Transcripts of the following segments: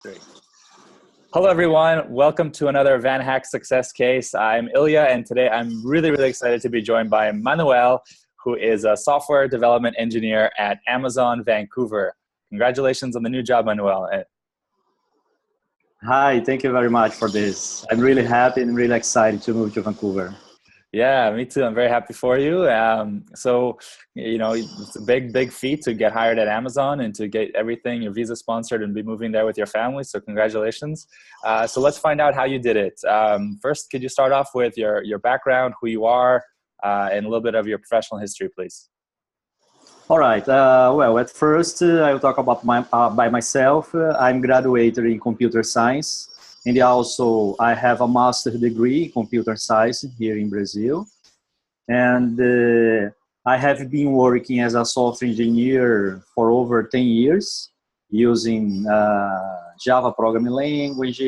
Great. Hello, everyone. Welcome to another VanHack success case. I'm Ilya, and today I'm really excited to be joined by Manoel, who is a software development engineer at Amazon Vancouver. Congratulations on the new job, Manoel. Hi, thank you very much for this. I'm really happy and really excited to move to Vancouver. Yeah, me too. I'm very happy for you. It's a big feat to get hired at Amazon and to get everything, your visa sponsored, and be moving there with your family. So congratulations. So let's find out how you did it. First, could you start off with your background, who you are, and a little bit of your professional history, please? All right. Well, at first, I will talk about by myself. I'm graduated in computer science. And also, I have a master's degree in computer science here in Brazil. And I have been working as a software engineer for over 10 years, using Java programming language,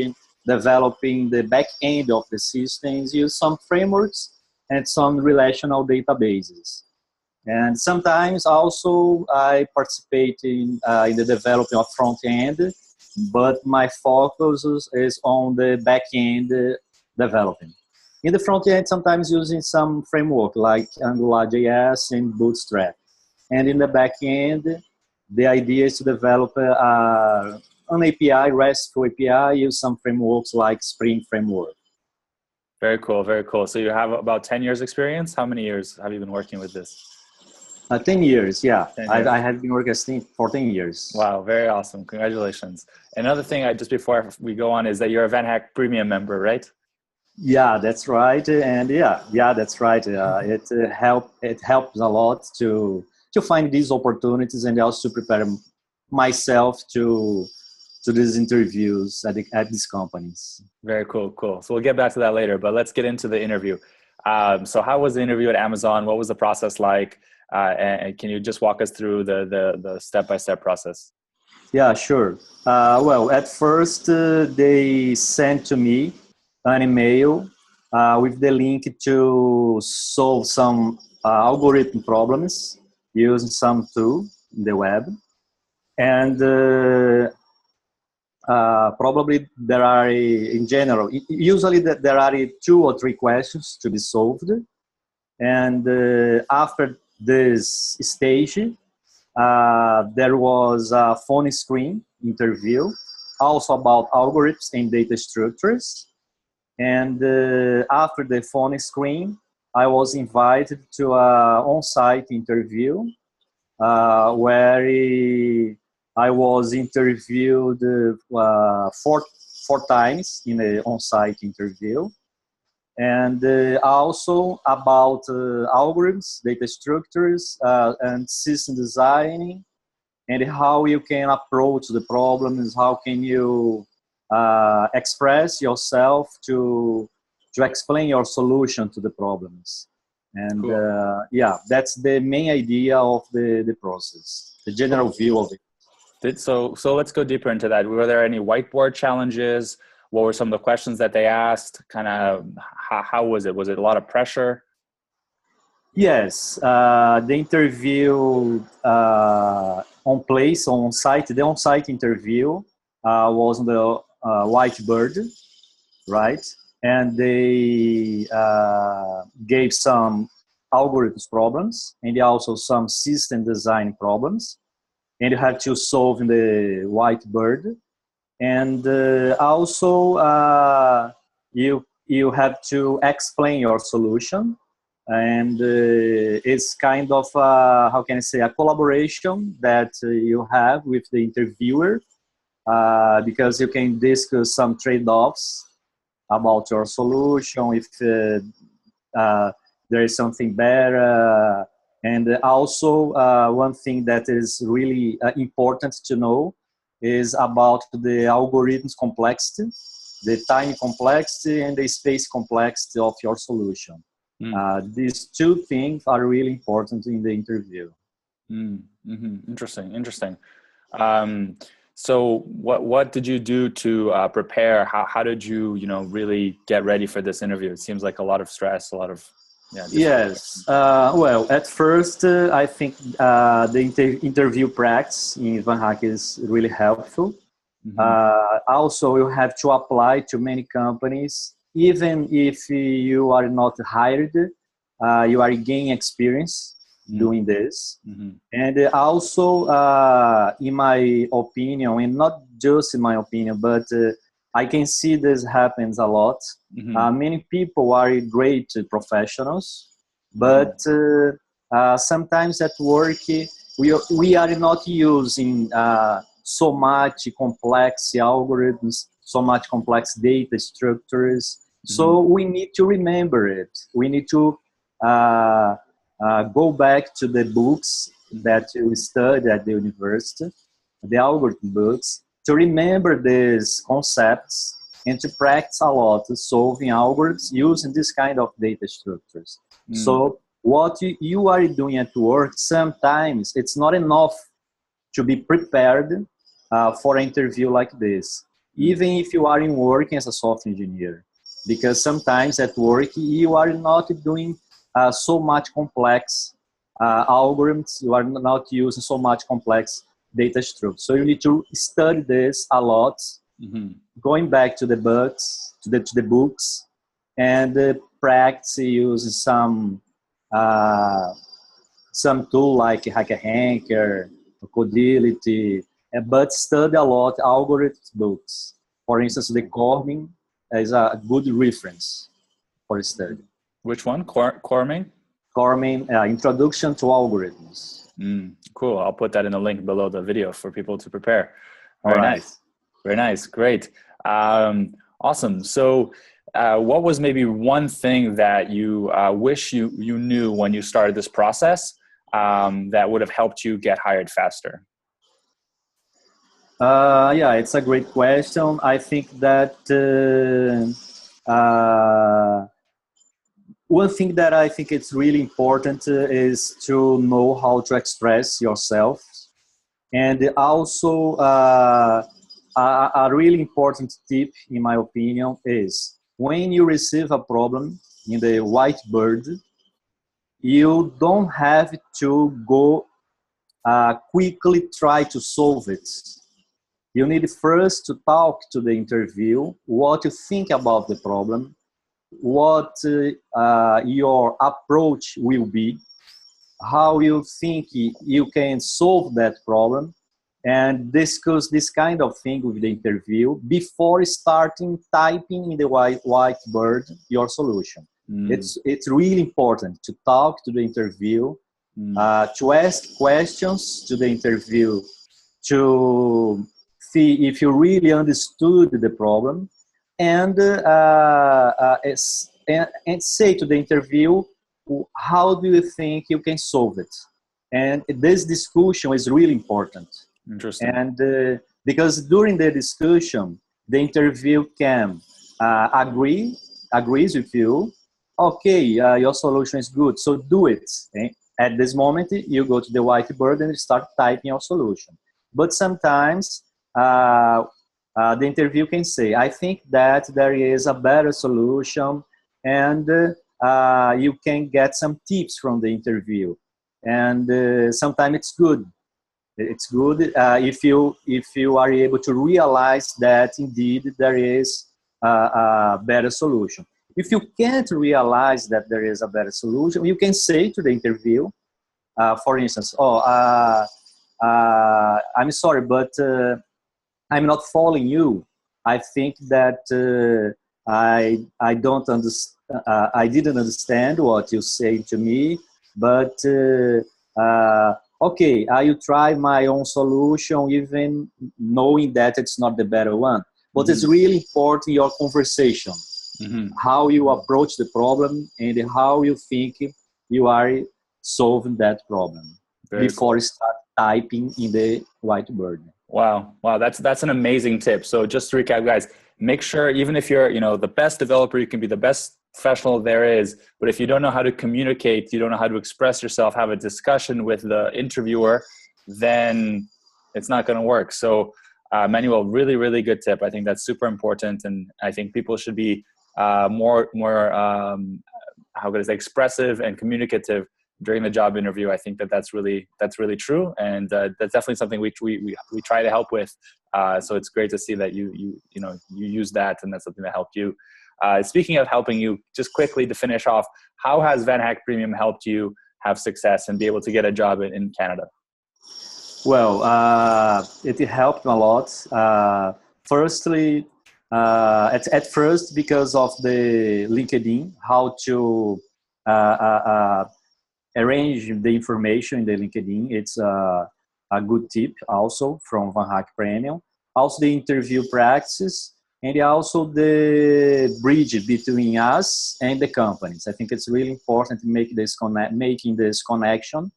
developing the back end of the systems, use some frameworks and some relational databases. And sometimes also I participate in the development of front end, but my focus is on the back-end development. In the front end, sometimes using some framework like AngularJS and Bootstrap. And in the back end, the idea is to develop an API, RESTful API, use some frameworks like Spring Framework. Very cool, very cool. So you have about 10 years experience? How many years have you been working with this? 10 years, yeah. 10 years. I have been working for 10 years. Wow, very awesome. Congratulations. Another thing, just before we go on, is that you're a VanHack premium member, right? Yeah, that's right. And yeah, that's right. It helps a lot to find these opportunities and also to prepare myself to these interviews at these companies. Very cool. So we'll get back to that later, but let's get into the interview. So how was the interview at Amazon? What was the process like? And can you just walk us through the step-by-step process? Yeah, sure. Well, at first they sent to me an email with the link to solve some algorithm problems using some tool in the web. And probably there are, in general, usually there are 2 or 3 questions to be solved. And after this stage, there was a phone screen interview, also about algorithms and data structures. And after the phone screen, I was invited to an on-site interview where I was interviewed 4 times in an on-site interview. And also about algorithms, data structures, and system designing, and how you can approach the problems, how can you express yourself to explain your solution to the problems. And cool. Yeah, that's the main idea of the process, the general view of it. So let's go deeper into that. Were there any whiteboard challenges? What were some of the questions that they asked? Kind of, how was it? Was it a lot of pressure? Yes, the interview on-site, the on-site interview was on the Whiteboard, right? And they gave some algorithms problems and also some system design problems. And you had to solve in the Whiteboard. And also, you have to explain your solution. And it's kind of, how can I say, a collaboration that you have with the interviewer, because you can discuss some trade-offs about your solution, if there is something better. And also, one thing that is really important to know is about the algorithms complexity, the time complexity and the space complexity of your solution. These 2 things are really important in the interview. Interesting. So what did you do to prepare? How did you really get ready for this interview? It seems like a lot of stress, a lot of Yes. Well, at first, I think the interview practice in VanHack is really helpful. Mm-hmm. Also, you have to apply to many companies. Even if you are not hired, you are gaining experience doing this. Mm-hmm. And also, in my opinion, and not just in my opinion, but I can see this happens a lot. Mm-hmm. Many people are great professionals, but sometimes at work we are not using so much complex algorithms, so much complex data structures. Mm-hmm. So we need to remember it. We need to go back to the books that you study at the university, the algorithm books, to remember these concepts and to practice a lot solving algorithms using this kind of data structures. So what you are doing at work, sometimes it's not enough to be prepared for an interview like this, even if you are in working as a software engineer, because sometimes at work you are not doing so much complex algorithms, you are not using so much complex data structures. So you need to study this a lot, going back to the books, to the books, and practice using some tool like VanHack or Codility, but study a lot algorithm books. For instance, the Cormin is a good reference for study. Which one? Corming? Cormin, Introduction to Algorithms. Cool. I'll put that in the link below the video for people to prepare. Very All right. nice. Very nice. Great. Awesome. So what was maybe one thing that you wish you knew when you started this process that would have helped you get hired faster? Yeah, it's a great question. I think that one thing that I think it's really important is to know how to express yourself. And also a really important tip, in my opinion, is when you receive a problem in the whiteboard, you don't have to go quickly try to solve it. You need first to talk to the interview, what you think about the problem, what your approach will be, how you think you can solve that problem, and discuss this kind of thing with the interview before starting typing in the whiteboard your solution. It's really important to talk to the interview, to ask questions to the interview, to see if you really understood the problem, and say to the interview, how do you think you can solve it? And this discussion is really important. Interesting. And because during the discussion, the interview can agrees with you, okay, your solution is good, so do it. At this moment, you go to the whiteboard and start typing your solution. But sometimes the interview can say, I think that there is a better solution, and you can get some tips from the interview. And sometimes it's good. It's good if you are able to realize that indeed there is a better solution. If you can't realize that there is a better solution, you can say to the interview, for instance, I'm sorry, but I'm not following you. I think that I don't understand. I didn't understand what you say to me, but okay, I will try my own solution, even knowing that it's not the better one. But it's really important your conversation, how you approach the problem, and how you think you are solving that problem before you start typing in the whiteboard. Wow. That's an amazing tip. So just to recap, guys, make sure, even if you're, the best developer, you can be the best professional there is, but if you don't know how to communicate, you don't know how to express yourself, have a discussion with the interviewer, then it's not going to work. So Manoel, really, really good tip. I think that's super important. And I think people should be more how could I say, expressive and communicative during the job interview. I think that's really true, and that's definitely something we try to help with So it's great to see that you use that, and that's something that helped you. Speaking of helping you, just quickly to finish off, how has VanHack Premium helped you have success and be able to get a job in Canada? Well, it helped a lot. Firstly, at first, because of the LinkedIn, how to arrange the information in the LinkedIn. It's a good tip also from VanHack Premium. Also the interview practices, and also the bridge between us and the companies. I think it's really important to make making this connection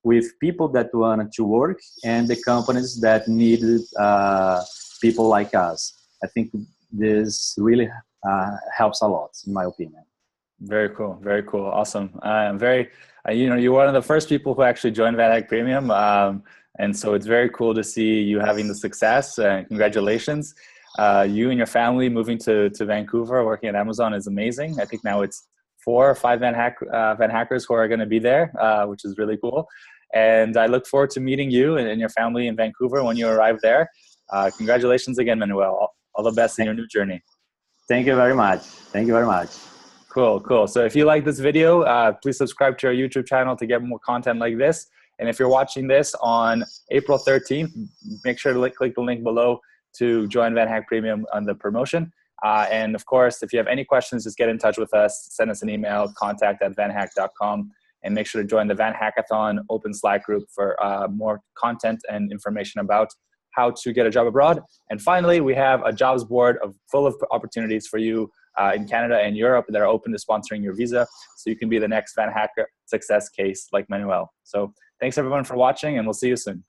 with people that want to work and the companies that need people like us. I think this really helps a lot, in my opinion. Very cool. Very cool. Awesome. You're one of the first people who actually joined VanHack Premium. And so it's very cool to see you having the success, and congratulations. You and your family moving to Vancouver, working at Amazon is amazing. I think now it's 4 or 5 VanHackers who are going to be there, which is really cool. And I look forward to meeting you and your family in Vancouver when you arrive there. Congratulations again, Manoel. All the best in your new journey. Thank you very much. Thank you very much. Cool. So if you like this video, please subscribe to our YouTube channel to get more content like this. And if you're watching this on April 13th, make sure to click the link below to join VanHack Premium on the promotion. And of course, if you have any questions, just get in touch with us. Send us an email, contact@vanhack.com. And make sure to join the VanHackathon open Slack group for more content and information about how to get a job abroad. And finally, we have a jobs board full of opportunities for you in Canada and Europe that are open to sponsoring your visa, so you can be the next VanHacker success case like Manoel. So thanks everyone for watching, and we'll see you soon.